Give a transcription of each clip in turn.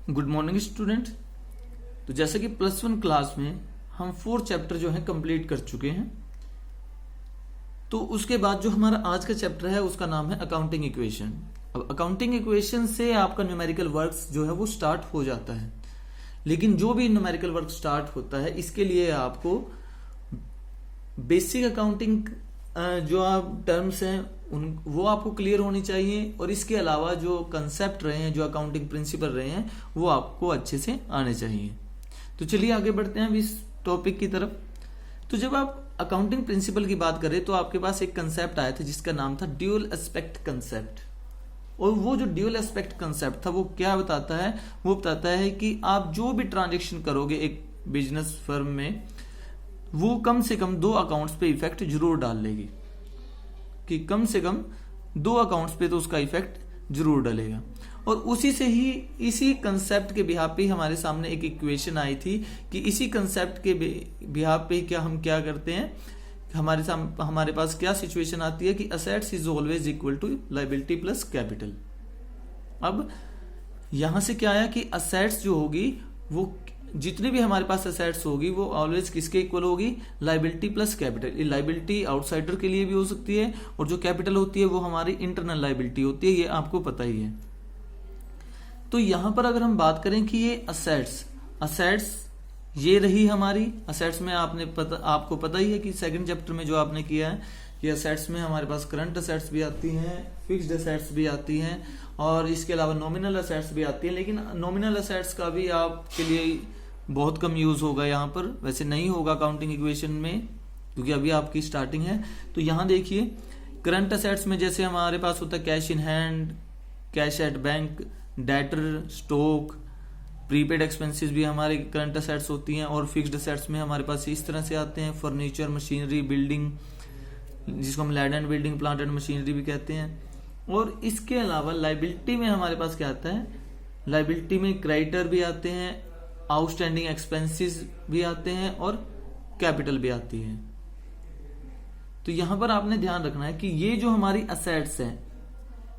Good morning student. तो जैसे कि प्लस वन क्लास में हम 4 चैप्टर जो है कंप्लीट कर चुके हैं, तो उसके बाद जो हमारा आज का चैप्टर है उसका नाम है अकाउंटिंग इक्वेशन। अब अकाउंटिंग इक्वेशन से आपका न्यूमेरिकल वर्क्स जो है वो स्टार्ट हो जाता है, लेकिन जो भी न्यूमेरिकल वर्क स्टार्ट होता है इसके लिए आपको बेसिक अकाउंटिंग जो आप टर्म्स हैं वो आपको क्लियर होनी चाहिए, और इसके अलावा जो कंसेप्ट रहे हैं, जो अकाउंटिंग प्रिंसिपल रहे हैं, वो आपको अच्छे से आने चाहिए। तो चलिए आगे बढ़ते हैं अब इस टॉपिक की तरफ। तो जब आप अकाउंटिंग प्रिंसिपल की बात करें तो आपके पास एक कंसेप्ट आया था जिसका नाम था ड्यूअल एस्पेक्ट कंसेप्ट। और वो जो ड्यूअल एस्पेक्ट कंसेप्ट था वो क्या बताता है? वो बताता है कि आप जो भी ट्रांजेक्शन करोगे एक बिजनेस फर्म में, वो कम से कम 2 अकाउंट्स पे इफेक्ट जरूर डाल लेगी, कि कम से कम 2 अकाउंट्स पे तो उसका इफेक्ट जरूर डलेगा। और उसी से ही इसी कंसेप्ट के बिहाफ पे हमारे सामने एक इक्वेशन आई थी कि इसी कंसेप्ट के बिहाफ पे हम क्या करते हैं, हमारे पास क्या सिचुएशन आती है कि assets is always equal to liability plus capital. अब यहां से क्या आया कि असेट्स जो होगी वो जितनी भी हमारे पास असेट्स होगी वो ऑलवेज किसके इक्वल होगी? Liability plus capital. ये लायबिलिटी आउटसाइडर के लिए भी हो सकती है, और जो कैपिटल होती है वो हमारी इंटरनल लायबिलिटी होती है, ये आपको पता ही है। तो यहां पर अगर हम बात करें कि ये असेट्स ये रही हमारी असेट्स में, आपको पता ही है कि सेकंड चैप्टर में जो आपने किया है कि असेट्स में हमारे पास करंट असेट्स भी आती हैं, फिक्स्ड असेट्स भी आती हैं, और इसके अलावा नॉमिनल असेट्स भी आती हैं। लेकिन नॉमिनल असेट्स का भी आपके लिए बहुत कम यूज होगा यहाँ पर, वैसे नहीं होगा अकाउंटिंग इक्वेशन में, क्योंकि अभी आपकी स्टार्टिंग है। तो यहाँ देखिए करंट असेट्स में जैसे हमारे पास होता है cash in hand, cash at bank, debtor, stock, prepaid expenses भी हमारे करंट असेट्स होती हैं। और फिक्स्ड असेट्स में हमारे पास इस तरह से आते हैं फर्नीचर, मशीनरी, बिल्डिंग, जिसको हम land and building, plant and machinery भी कहते हैं। और इसके अलावा लायबिलिटी में हमारे पास क्या आता है? लायबिलिटी में क्रेडिटर भी आते हैं, आउटस्टैंडिंग एक्सपेंसेस भी आते हैं, और कैपिटल भी आती है। तो यहां पर आपने ध्यान रखना है कि ये जो हमारी असेट्स हैं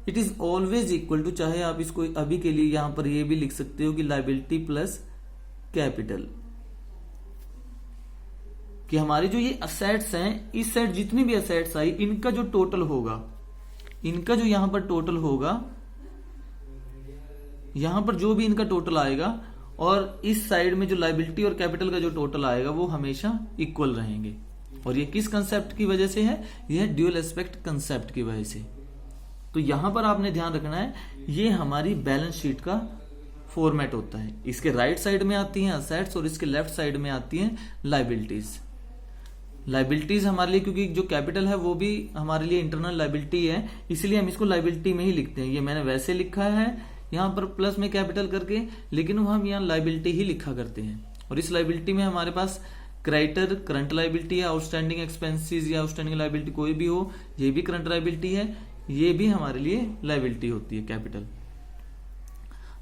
it is always equal to, चाहे आप इसको अभी के लिए यहां पर ये भी लिख सकते हो कि लायबिलिटी प्लस कैपिटल, कि हमारी जो ये असेट्स हैं, इस साइड जितनी भी असेट्स आई इनका जो टोटल होगा, इनका जो यहां पर टोटल होगा, यहां पर जो भी इनका टोटल आएगा, और इस साइड में जो लायबिलिटी और कैपिटल का जो टोटल आएगा वो हमेशा इक्वल रहेंगे। और ये किस कंसेप्ट की वजह से है? यह ड्यूअल एस्पेक्ट कंसेप्ट की वजह से। तो यहां पर आपने ध्यान रखना है, ये हमारी बैलेंस शीट का फॉर्मेट होता है। इसके राइट साइड में आती हैं असेट्स और इसके लेफ्ट साइड में आती हैं लायबिलिटीज। लायबिलिटीज हमारे लिए, क्योंकि जो कैपिटल है वो भी हमारे लिए इंटरनल लायबिलिटी है, इसलिए हम इसको लायबिलिटी में ही लिखते हैं। ये मैंने वैसे लिखा है यहाँ पर प्लस में कैपिटल करके, लेकिन हम यहाँ लायबिलिटी ही लिखा करते हैं। और इस लायबिलिटी में हमारे पास क्रेडिटर करंट लायबिलिटी है, आउटस्टैंडिंग एक्सपेंसेस या आउटस्टैंडिंग लायबिलिटी कोई भी हो, ये भी करंट लायबिलिटी है, ये भी हमारे लिए लायबिलिटी होती है कैपिटल।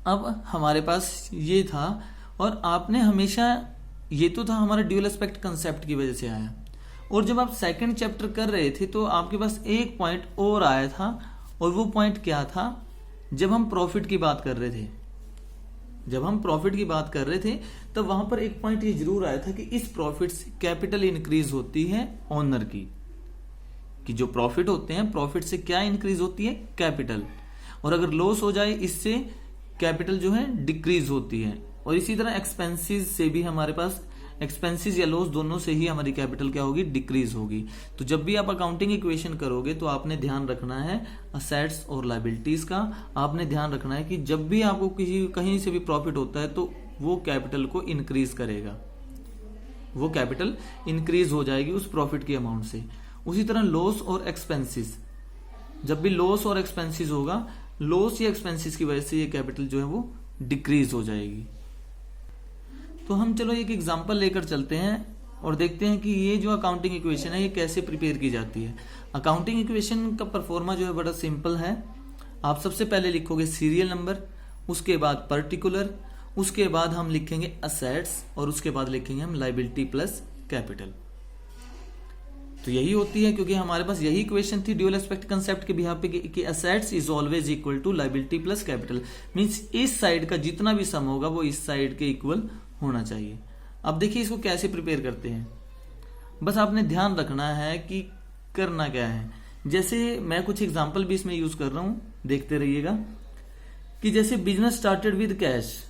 अब हमारे पास ये था, और आपने हमेशा, ये तो था हमारा ड्यूअल एस्पेक्ट कंसेप्ट की वजह से आया। और जब आप सेकंड चैप्टर कर रहे थे तो आपके पास एक पॉइंट और आया था, और वो पॉइंट क्या था? जब हम प्रॉफिट की बात कर रहे थे, तब वहां पर एक पॉइंट ये जरूर आया था कि इस प्रॉफिट से कैपिटल इंक्रीज होती है ओनर की, कि जो प्रॉफिट होते हैं, प्रॉफिट से क्या इंक्रीज होती है? कैपिटल। और अगर लॉस हो जाए इससे कैपिटल जो है डिक्रीज होती है। और इसी तरह एक्सपेंसेस से भी हमारे पास, एक्सपेंसेस या लॉस दोनों से ही हमारी कैपिटल क्या होगी? डिक्रीज होगी। तो जब भी आप अकाउंटिंग इक्वेशन करोगे तो आपने ध्यान रखना है असेट्स और लायबिलिटीज का। आपने ध्यान रखना है कि जब भी आपको कहीं से भी प्रॉफिट होता है तो वो कैपिटल को इंक्रीज करेगा, वो कैपिटल इंक्रीज हो जाएगी उस प्रॉफिट की अमाउंट से। उसी तरह लॉस और एक्सपेंसेस, जब भी लॉस और एक्सपेंसेस होगा, लॉस या एक्सपेंसेस की वजह से ये कैपिटल जो है वो डिक्रीज हो जाएगी। तो हम चलो एक एग्जांपल लेकर चलते हैं और देखते हैं कि ये जो अकाउंटिंग इक्वेशन है ये कैसे प्रिपेयर की जाती है। अकाउंटिंग इक्वेशन का परफॉर्मा जो है बड़ा सिंपल है। आप सबसे पहले लिखोगे सीरियल नंबर, उसके बाद पर्टिकुलर, उसके बाद हम लिखेंगे असेट्स, और उसके बाद लिखेंगे हम लायबिलिटी प्लस कैपिटल। तो यही होती है, क्योंकि हमारे पास यही इक्वेशन थी ड्यूअल एस्पेक्ट कंसेप्ट के बिहाफ पे कि assets is always equal to liability plus capital. Means इस साइड का जितना भी सम होगा वो इस साइड के इक्वल होना चाहिए। अब देखिए इसको कैसे प्रिपेयर करते हैं, बस आपने ध्यान रखना है कि करना क्या है। जैसे मैं कुछ एग्जांपल भी इसमें यूज कर रहा हूं, देखते रहिएगा। कि जैसे बिजनेस स्टार्टेड विद कैश,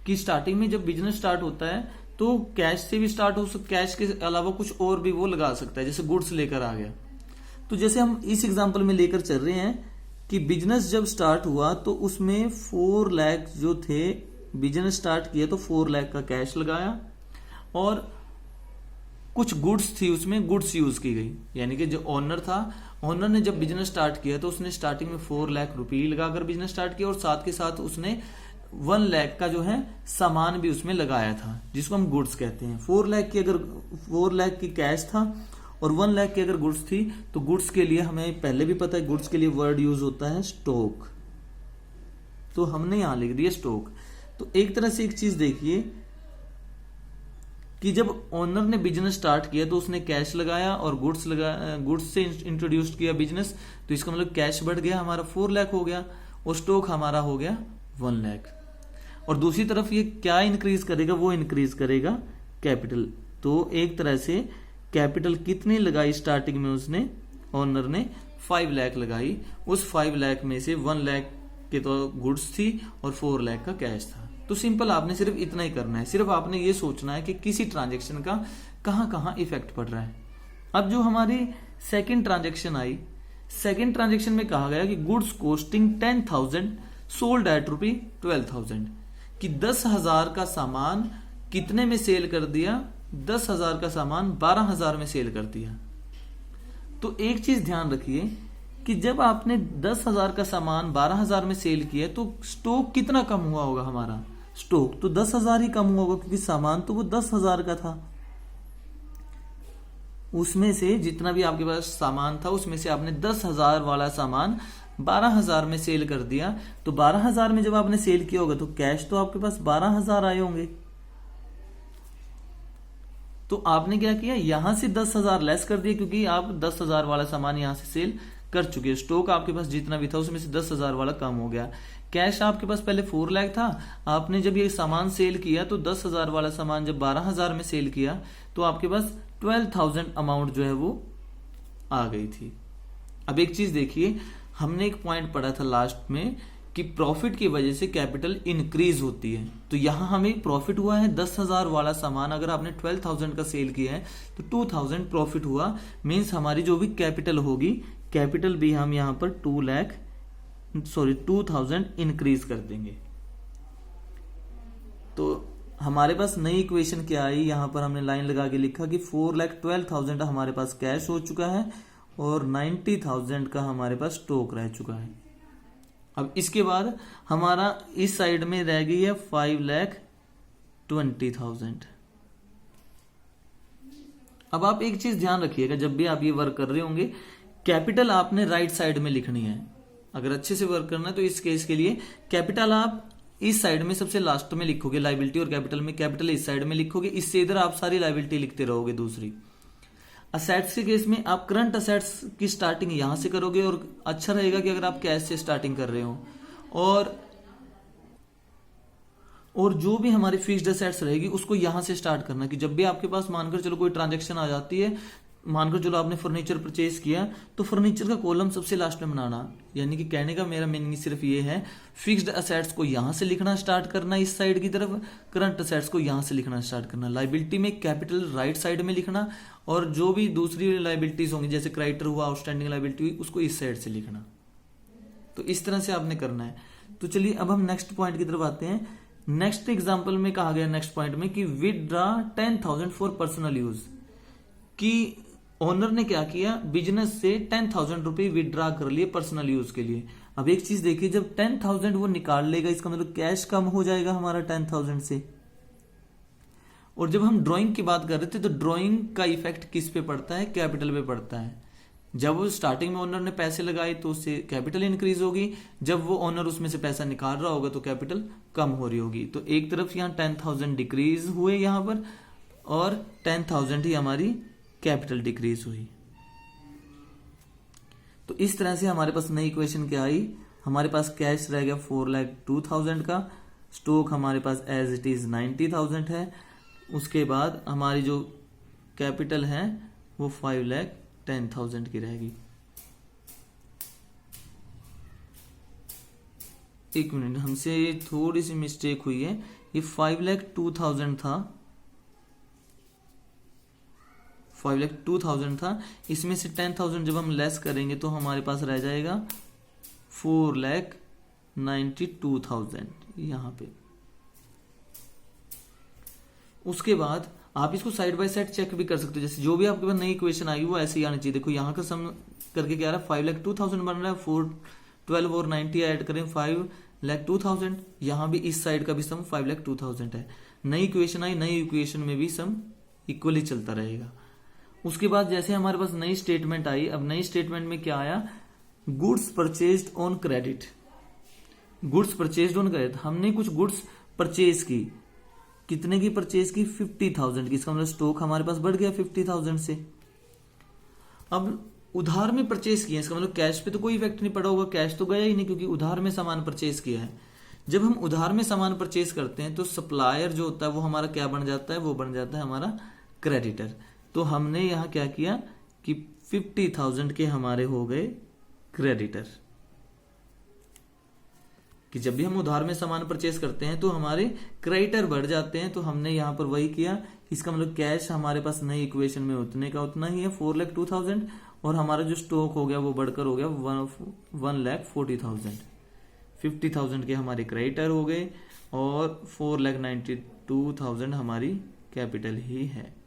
कि स्टार्टिंग में जब बिजनेस स्टार्ट होता है तो कैश से भी स्टार्ट हो सकता, कैश के अलावा कुछ और भी वो लगा सकता है, जैसे गुड्स लेकर आ गया। तो जैसे हम इस एग्जांपल में लेकर चल रहे हैं कि बिजनेस जब स्टार्ट हुआ तो उसमें 4 लाख जो थे, बिजनेस स्टार्ट किया तो 4 लाख का कैश लगाया और कुछ गुड्स थी उसमें गुड्स यूज की गई। यानी कि जो ओनर था, ओनर ने जब बिजनेस स्टार्ट किया तो उसने स्टार्टिंग में 4 लाख रुपये लगाकर बिजनेस स्टार्ट किया और साथ के साथ उसने 1 लाख का जो है सामान भी उसमें लगाया था, जिसको हम गुड्स कहते हैं। 4 लाख की कैश था और 1 लाख की अगर गुड्स थी तो गुड्स के लिए हमें पहले भी पता है गुड्स के लिए वर्ड यूज होता है स्टॉक, तो हमने यहां लिख दिया स्टॉक। तो एक तरह से एक चीज देखिए कि जब ओनर ने बिजनेस स्टार्ट किया तो उसने कैश लगाया और गुड्स से इंट्रोड्यूस किया बिजनेस, तो इसका मतलब कैश बढ़ गया, हमारा 4 लाख हो गया और स्टॉक हमारा हो गया 1 लाख। और दूसरी तरफ ये क्या इंक्रीज करेगा, वो इंक्रीज करेगा कैपिटल। तो एक तरह से कैपिटल कितनी लगाई स्टार्टिंग में उसने, ओनर ने 5 लाख लगाई। उस 5 लाख में से 1 लाख के तो गुड्स थी और 4 लाख का कैश था। तो सिंपल आपने सिर्फ इतना ही करना है, सिर्फ आपने ये सोचना है कि किसी ट्रांजेक्शन का कहां कहां इफेक्ट पड़ रहा है। अब जो हमारी सेकेंड ट्रांजेक्शन आई, सेकेंड ट्रांजेक्शन में कहा गया कि गुड्स कॉस्टिंग 10,000 सोल्ड एट ₹12,000, कि 10,000 का सामान कितने में सेल कर दिया, 10,000 का सामान 12,000 में सेल कर दिया। तो एक चीज ध्यान रखिए कि जब आपने 10,000 का सामान 12,000 में सेल किया तो स्टॉक कितना कम हुआ होगा, हमारा स्टॉक तो 10,000 ही कम हुआ होगा, क्योंकि सामान तो वो 10,000 का था। उसमें से जितना भी आपके पास सामान था उसमें से आपने 10,000 वाला सामान 12,000 में सेल कर दिया। तो 12,000 में जब आपने सेल किया होगा तो कैश तो आपके पास 12,000 आए होंगे। तो आपने क्या किया, यहां से 10,000 लेस कर दिया, क्योंकि आप 10,000 वाला सामान यहां से सेल कर चुके हैं। स्टॉक आपके पास जितना भी था उसमें से 10,000 वाला कम हो गया। कैश आपके पास पहले 4 लाख था, आपने जब ये सामान सेल किया तो 10,000 वाला सामान जब 12,000 में सेल किया तो आपके पास 12,000 अमाउंट जो है वो आ गई थी। अब एक चीज देखिए, हमने एक पॉइंट पढ़ा था लास्ट में कि प्रॉफिट की वजह से कैपिटल इंक्रीज होती है। तो यहां हमें प्रॉफिट हुआ है 10,000 वाला सामान अगर आपने 12,000 का सेल किया है तो 2,000 प्रॉफिट हुआ। मींस हमारी जो भी कैपिटल होगी, कैपिटल भी हम यहां पर 2,000 इंक्रीज कर देंगे। तो हमारे पास नई इक्वेशन क्या आई, यहां पर हमने लाइन लगा के लिखा कि 4,12,000 हमारे पास कैश हो चुका है और 90,000 का हमारे पास स्टॉक रह चुका है। अब इसके बाद हमारा इस साइड में रह गई है 5,20,000। अब आप एक चीज ध्यान रखिएगा, जब भी आप ये वर्क कर रहे होंगे, कैपिटल आपने राइट साइड में लिखनी है। अगर अच्छे से वर्क करना है तो इस केस के लिए कैपिटल आप इस साइड में सबसे लास्ट में लिखोगे, लायबिलिटी और कैपिटल में कैपिटल इस साइड में लिखोगे, इससे इधर आप सारी लायबिलिटी लिखते रहोगे। दूसरी असेट्स के केस में आप करंट असेट्स की स्टार्टिंग यहां से करोगे, और अच्छा रहेगा कि अगर आप कैश से स्टार्टिंग कर रहे हो। और जो भी हमारी फिक्स्ड असेट्स रहेगी उसको यहां से स्टार्ट करना, कि जब भी आपके पास मानकर चलो कोई ट्रांजैक्शन आ जाती है, मानकर चलो आपने फर्नीचर परचेज किया तो फर्नीचर का कॉलम सबसे लास्ट में बनाना। यानी कि कहने का मेरा मीनिंग सिर्फ ये है, फिक्स्ड असेट्स को यहां से लिखना स्टार्ट करना इस साइड की तरफ, करंट असेट्स को यहां से लिखना स्टार्ट करना, लायबिलिटी में कैपिटल राइट साइड में लिखना, और जो भी दूसरी लायबिलिटीज होंगी जैसे क्रेडिटर हुआ, आउटस्टैंडिंग लायबिलिटी हुई, उसको इस साइड से लिखना। तो इस तरह से आपने करना है। तो चलिए अब हम नेक्स्ट पॉइंट की तरफ आते हैं। नेक्स्ट एग्जाम्पल में कहा गया नेक्स्ट पॉइंट में कि विदड्रा 10,000 फॉर पर्सनल यूज, कि ओनर ने क्या किया, बिजनेस से 10,000 रुपए विदड्रा कर लिए पर्सनल यूज के लिए। अब एक चीज देखिए, जब 10,000 वो निकाल लेगा इसका मतलब कैश कम हो जाएगा हमारा 10,000 से। और जब हम ड्राइंग की बात कर रहे थे तो ड्राइंग का इफेक्ट किस पे पड़ता है, कैपिटल पे पड़ता है। जब वो स्टार्टिंग में ओनर ने पैसे लगाए तो उससे कैपिटल इंक्रीज होगी, जब वो ओनर उसमें से पैसा निकाल रहा होगा तो कैपिटल कम हो रही होगी। तो एक तरफ यहाँ 10,000 डिक्रीज हुए यहाँ पर, और 10,000 ही हमारी कैपिटल डिक्रीज हुई। तो इस तरह से हमारे पास नई इक्वेशन क्या आई, हमारे पास कैश रह गया 4,02,000 का, स्टॉक हमारे पास एज इट इज 90,000 है, उसके बाद हमारी जो कैपिटल है वो 5,10,000 की रहेगी। एक मिनट, हमसे थोड़ी सी मिस्टेक हुई है, ये 5,02,000 था, 5,02,000 था, इसमें से 10,000 जब हम लेस करेंगे तो हमारे पास रह जाएगा 4,92,000 यहाँ पे। उसके बाद आप इसको साइड बाय साइड चेक भी कर सकते हो, जैसे जो भी आपके पास नई इक्वेशन आएगी वो ऐसे ही आनी चाहिए। देखो यहाँ का सम करके क्या आ रहा है, 5,02,000 बन रहा है, 412 और 90 ऐड करें 5,02,000, यहाँ भी इस साइड का भी सम 5,02,000 है। नई इक्वेशन आई, नई इक्वेशन में भी सम इक्वली चलता रहेगा। उसके बाद जैसे हमारे पास नई स्टेटमेंट आई, अब नई स्टेटमेंट में क्या आया, goods purchased on credit. Goods purchased on credit, हमने कुछ गुड्स परचेज की, कितने की परचेज की, 50,000 की, इसका मतलब स्टॉक हमारे पास बढ़ गया 50,000 से। अब उधार में परचेज किया, इसका मतलब कैश पे तो कोई इफेक्ट नहीं पड़ा होगा, कैश तो गया ही नहीं क्योंकि उधार में सामान परचेज किया है। जब हम उधार में सामान परचेज करते हैं तो सप्लायर जो होता है वो हमारा क्या बन जाता है, वो बन जाता है हमारा क्रेडिटर। तो हमने यहाँ क्या किया कि 50,000 के हमारे हो गए क्रेडिटर, कि जब भी हम उधार में सामान परचेज करते हैं तो हमारे क्रेडिटर बढ़ जाते हैं। तो हमने यहाँ पर वही किया, इसका मतलब कैश हमारे पास नई इक्वेशन में उतने का उतना ही है 4,02,000, और हमारा जो स्टॉक हो गया वो बढ़कर हो गया 1,40,000। 50,000 के हमारे क्रेडिटर हो गए और 4,92,000 हमारी कैपिटल ही है।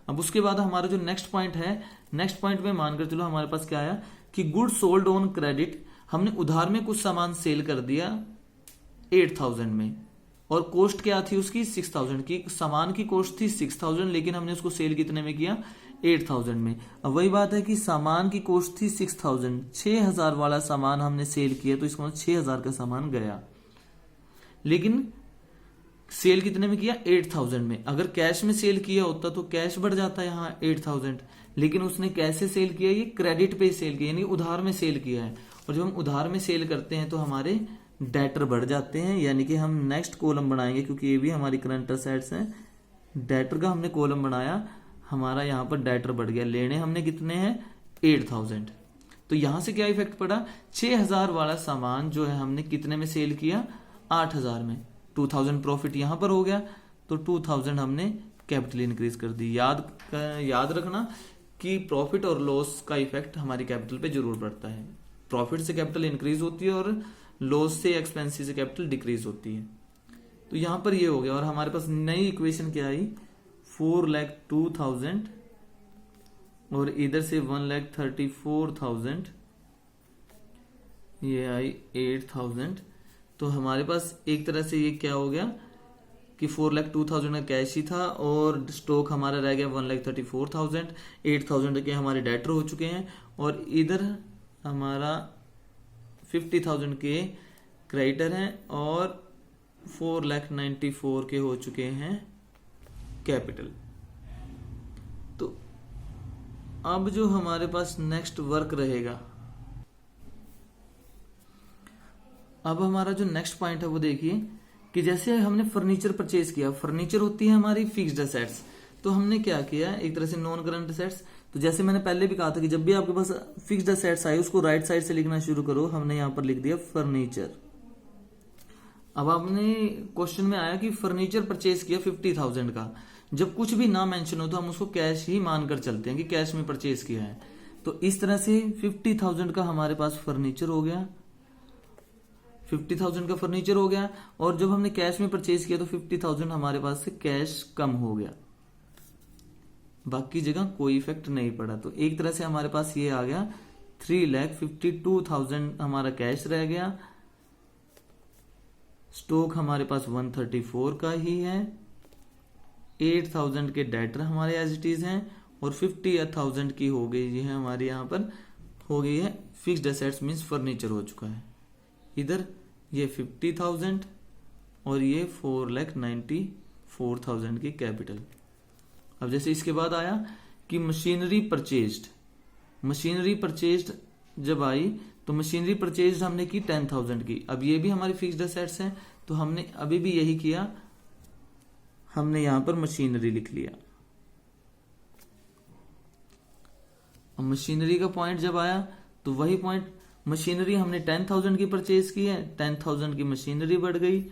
अब उसके बाद हमारा जो नेक्स्ट पॉइंट है, नेक्स्ट पॉइंट में मानकर चलो हमारे पास क्या आया कि गुड सोल्ड ऑन क्रेडिट, हमने उधार में कुछ सामान सेल कर दिया 8,000 में, और कॉस्ट क्या थी उसकी 6,000 की, सामान की कॉस्ट थी 6,000 लेकिन हमने उसको सेल कितने में किया, 8,000 में। अब वही बात है कि सामान की कॉस्ट थी 6,000, 6,000 वाला सामान हमने सेल किया तो इसका मतलब 6,000 का सामान गया, लेकिन सेल कितने में किया, 8,000 में। अगर कैश में सेल किया होता तो कैश बढ़ जाता है यहाँ 8,000, लेकिन उसने कैसे सेल किया, ये क्रेडिट पे सेल किया, यानी उधार में सेल किया है। और जब हम उधार में सेल करते हैं तो हमारे डेटर बढ़ जाते हैं, यानी कि हम नेक्स्ट कॉलम बनाएंगे क्योंकि ये भी हमारी करंट असेट्स है। डेटर का हमने कॉलम बनाया, हमारा यहाँ पर डेटर बढ़ गया, लेने हमने कितने हैं 8,000। तो यहां से क्या इफेक्ट पड़ा, 6,000 वाला सामान जो है हमने कितने में सेल किया, 8,000 में। 2,000 प्रॉफिट यहां पर हो गया, तो 2,000 हमने कैपिटल इंक्रीज कर दी। याद रखना कि प्रॉफिट और लॉस का इफेक्ट हमारी कैपिटल पे जरूर पड़ता है। प्रॉफिट से कैपिटल इंक्रीज होती है और लॉस से एक्सपेंसिव से कैपिटल डिक्रीज होती है। तो यहां पर ये हो गया, और हमारे पास नई इक्वेशन क्या आई, 4,02,000 और इधर से 1,34,000, ये आई 8,000। तो हमारे पास एक तरह से ये क्या हो गया कि 4,02,000 का कैश ही था और स्टॉक हमारा रह गया 1,34,000, 8,000 के हमारे डेटर हो चुके हैं, और इधर हमारा 50,000 के क्रेडिटर हैं और 4,94,000 के हो चुके हैं कैपिटल। तो अब जो हमारे पास नेक्स्ट वर्क रहेगा, अब हमारा जो नेक्स्ट पॉइंट है वो देखिए कि जैसे हमने फर्नीचर परचेज किया, फर्नीचर होती है हमारी फिक्स्ड असेट्स, तो हमने क्या किया, एक तरह से नॉन करंट असेट्स। तो जैसे मैंने पहले भी कहा था कि जब भी आपके पास फिक्स्ड असेट्स आए उसको राइट साइड से लिखना शुरू करो। हमने यहां पर लिख दिया फर्नीचर। अब आपने क्वेश्चन में आया कि फर्नीचर परचेज किया 50,000 का, जब कुछ भी ना मेंशन हो तो हम उसको कैश ही मानकर चलते हैं कि कैश में परचेज किया है। तो इस तरह से 50,000 का हमारे पास फर्नीचर हो गया, 50,000 का फर्नीचर हो गया, और जब हमने कैश में परचेज किया तो 50,000 हमारे पास से कैश कम हो गया, बाकी जगह कोई इफेक्ट नहीं पड़ा। तो एक तरह से हमारे पास ये आ गया 3,52,000 हमारा कैश रह गया, स्टॉक हमारे पास 134 का ही है, 8,000 के डेटर हमारे एज इट इज हैं, और 50,000 की हो गई है हमारी यहाँ पर हो गई है फिक्स्ड एसेट्स मीन्स फर्नीचर हो चुका है। इधर ये 50,000 और ये 4,94,000 की कैपिटल। अब जैसे इसके बाद आया कि मशीनरी परचेज्ड जब आई तो मशीनरी परचेज्ड हमने की 10,000 की। अब ये भी हमारी फिक्स्ड एसेट्स हैं, तो हमने अभी भी यही किया, हमने यहां पर मशीनरी लिख लिया। अब मशीनरी का पॉइंट जब आया तो वही पॉइंट, मशीनरी हमने 10,000 की परचेज की है, 10,000 की मशीनरी बढ़ गई,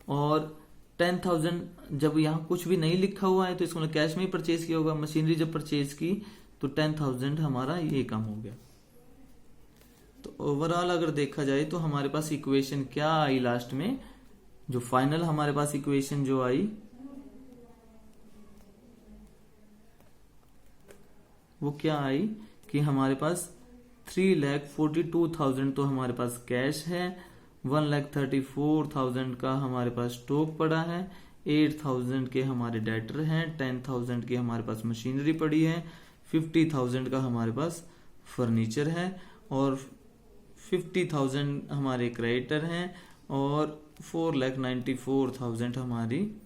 और 10,000 जब यहाँ कुछ भी नहीं लिखा हुआ है तो इसको कैश में ही परचेज किया होगा। मशीनरी जब परचेज की तो 10,000 हमारा ये कम हो गया। तो ओवरऑल अगर देखा जाए तो हमारे पास इक्वेशन क्या आई लास्ट में, जो फाइनल हमारे पास इक्वेशन जो आई वो क्या आई कि हमारे पास 3,42,000 तो हमारे पास कैश है, 1,34,000 का हमारे पास स्टॉक पड़ा है, 8,000 के हमारे डेटर हैं, 10,000 की हमारे पास मशीनरी पड़ी है, 50,000 का हमारे पास फर्नीचर है, और 50,000 हमारे क्रेडिटर हैं, और 4,94,000 हमारी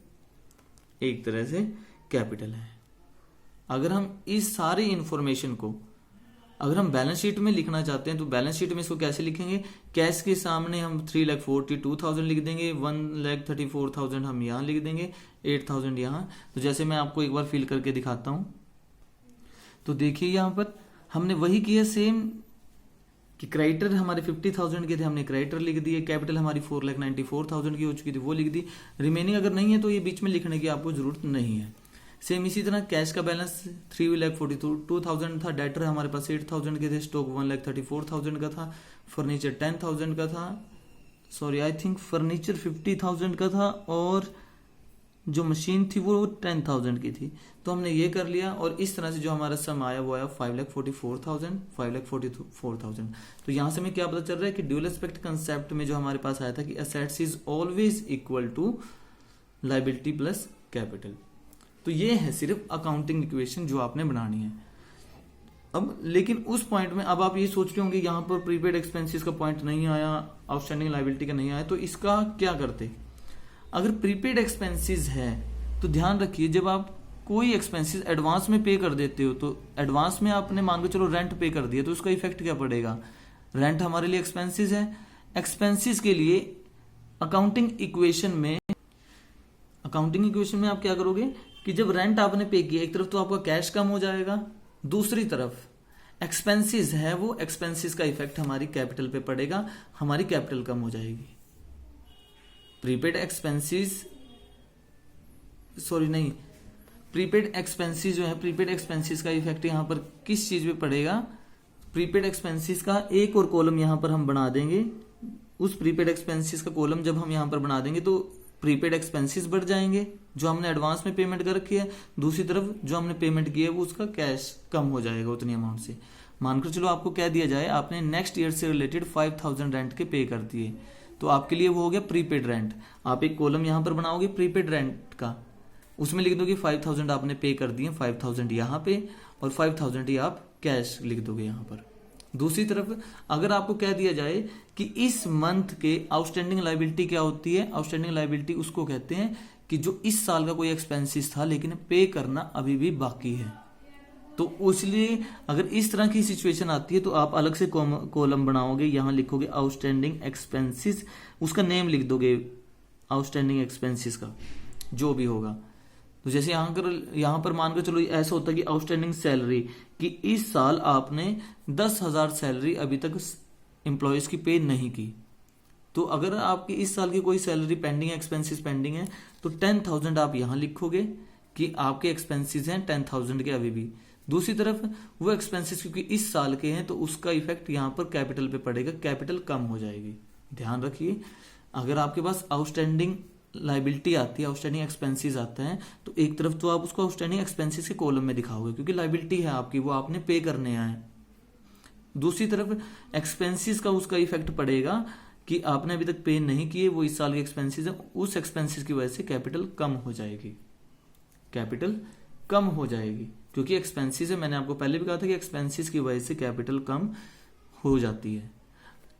एक तरह से कैपिटल है। अगर हम इस सारी इंफॉर्मेशन को अगर हम बैलेंस शीट में लिखना चाहते हैं तो बैलेंस शीट में इसको कैसे लिखेंगे, कैश के सामने हम 3,42,000 लिख देंगे, 1,34,000 हम यहाँ लिख देंगे, 8,000 यहाँ। तो जैसे मैं आपको एक बार फिल करके दिखाता हूं, तो देखिए यहाँ पर हमने वही किया सेम कि क्रेडिटर हमारे 50,000 के थे, हमने क्रेडिटर लिख दिए, कैपिटल हमारी 4,94,000 की हो चुकी थी वो लिख दी, रिमेनिंग अगर नहीं है तो ये बीच में लिखने की आपको जरूरत नहीं है। सेम इसी तरह कैश का बैलेंस 3,42,000 था, डेटर हमारे पास 8,000 के थे, स्टॉक 1,34,000 का था, फर्नीचर 10,000 का था, सॉरी आई थिंक फर्नीचर 50,000 का था, और जो मशीन थी वो 10,000 की थी। तो हमने ये कर लिया, और इस तरह से जो हमारा सम आया वो आया 5,44,000। तो यहां से हमें क्या पता चल रहा है कि ड्यूल एस्पेक्ट कंसेप्ट में जो हमारे पास आया था कि assets is always equal to liability plus capital. तो ये है सिर्फ अकाउंटिंग इक्वेशन जो आपने बनानी है। अब लेकिन उस पॉइंट में अब आप ये सोच रहे होंगे यहाँ पर प्रीपेड एक्सपेंसेस का पॉइंट नहीं आया, आउटस्टैंडिंग लायबिलिटी का नहीं आया, तो इसका क्या करते। अगर प्रीपेड एक्सपेंसेस है तो ध्यान रखिए, जब आप कोई एक्सपेंसेस एडवांस में पे कर देते हो, तो एडवांस में आपने मान के चलो रेंट पे कर दिया, तो उसका इफेक्ट क्या पड़ेगा। रेंट हमारे लिए एक्सपेंसेस है, एक्सपेंसेस के लिए अकाउंटिंग इक्वेशन में आप क्या करोगे कि जब रेंट आपने पे किया, एक तरफ तो आपका कैश कम हो जाएगा, दूसरी तरफ एक्सपेंसेस है, वो एक्सपेंसेस का इफेक्ट हमारी कैपिटल पे पड़ेगा, हमारी कैपिटल कम हो जाएगी। प्रीपेड एक्सपेंसेस जो है, प्रीपेड एक्सपेंसेस का इफेक्ट यहां पर किस चीज पे पड़ेगा, प्रीपेड एक्सपेंसेस का एक और कॉलम यहां पर हम बना देंगे। उस प्रीपेड एक्सपेंसेस का कॉलम जब हम यहां पर बना देंगे तो प्रीपेड एक्सपेंसेस बढ़ जाएंगे जो हमने एडवांस में पेमेंट कर रखी है, दूसरी तरफ जो हमने पेमेंट की है वो उसका कैश कम हो जाएगा उतनी अमाउंट से। मानकर चलो आपको कह दिया जाए आपने नेक्स्ट ईयर से रिलेटेड 5,000 रेंट के पे कर दिए, तो आपके लिए वो हो गया प्रीपेड रेंट। आप एक कॉलम यहां पर बनाओगे प्रीपेड रेंट का, उसमें लिख दोगे 5,000 आपने पे कर दिए, 5,000 यहाँ पे और 5,000 ही आप कैश लिख दोगे यहाँ पर। दूसरी तरफ अगर आपको कह दिया जाए कि इस मंथ के आउटस्टैंडिंग लायबिलिटी क्या होती है, आउटस्टैंडिंग लायबिलिटी उसको कहते हैं कि जो इस साल का कोई एक्सपेंसेस था लेकिन पे करना अभी भी बाकी है। तो इसलिए अगर इस तरह की सिचुएशन आती है तो आप अलग से कॉलम बनाओगे, यहां लिखोगे आउटस्टैंडिंग एक्सपेंसेस, उसका नेम लिख दोगे आउटस्टैंडिंग एक्सपेंसेस का जो भी होगा। तो जैसे यहां पर मानकर चलो ऐसा होता है कि आउटस्टैंडिंग सैलरी कि इस साल आपने 10,000 सैलरी अभी तक एम्प्लॉयज की पे नहीं की, तो अगर आपकी इस साल की कोई सैलरी पेंडिंग है, एक्सपेंसेस पेंडिंग है, तो 10,000 आप यहां लिखोगे कि आपके एक्सपेंसेस हैं 10,000 के अभी भी। दूसरी तरफ वो एक्सपेंसेस क्योंकि इस साल के हैं तो उसका इफेक्ट यहां पर कैपिटल पे पड़ेगा, कैपिटल कम हो जाएगी। ध्यान रखिए अगर आपके पास आउटस्टैंडिंग लायबिलिटी आती है, आउटस्टैंडिंग एक्सपेंसेस आता है, तो एक तरफ तो आप उसको आउटस्टैंडिंग एक्सपेंसेस के कॉलम में दिखाओगे क्योंकि लायबिलिटी है आपकी, वो आपने पे करने आए। दूसरी तरफ एक्सपेंसेस का उसका इफेक्ट पड़ेगा कि आपने अभी तक पे नहीं किए, वो इस साल के एक्सपेंसेस है, उस एक्सपेंसेस की वजह से कैपिटल कम हो जाएगी, कैपिटल कम हो जाएगी क्योंकि एक्सपेंसेस है। मैंने आपको पहले भी कहा था कि एक्सपेंसेस की वजह से कैपिटल कम हो जाती है।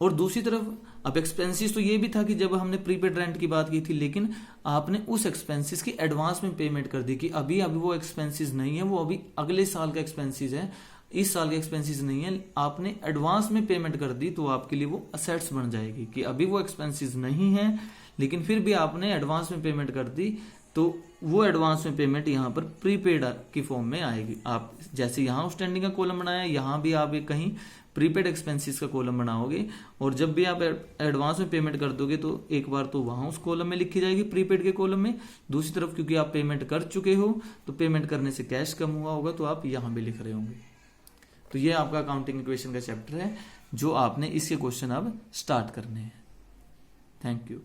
और दूसरी तरफ अब एक्सपेंसेस तो ये भी था कि जब हमने प्रीपेड रेंट की बात की थी, लेकिन आपने उस एक्सपेंसेस की एडवांस में पेमेंट कर दी कि अभी वो एक्सपेंसेस नहीं है, वो अभी अगले साल का एक्सपेंसेस है, इस साल के एक्सपेंसेस नहीं है, आपने एडवांस में पेमेंट कर दी, तो आपके लिए वो असेट्स बन जाएगी कि अभी वो एक्सपेंसेस नहीं है लेकिन फिर भी आपने एडवांस में पेमेंट कर दी, तो वो एडवांस में पेमेंट यहाँ पर प्रीपेड की फॉर्म में आएगी। आप जैसे यहाँ आउटस्टैंडिंग का कॉलम बनाया, यहाँ भी आप एक कहीं प्रीपेड एक्सपेंसेस का कॉलम बनाओगे, और जब भी आप एडवांस में पेमेंट कर दोगे तो एक बार तो वहां उस कॉलम में लिखी जाएगी प्रीपेड के कॉलम में, दूसरी तरफ क्योंकि आप पेमेंट कर चुके हो तो पेमेंट करने से कैश कम हुआ होगा तो आप यहाँ भी लिख रहे होंगे। तो ये आपका अकाउंटिंग इक्वेशन का चैप्टर है जो आपने इसके क्वेश्चन अब स्टार्ट करने हैं। Thank you.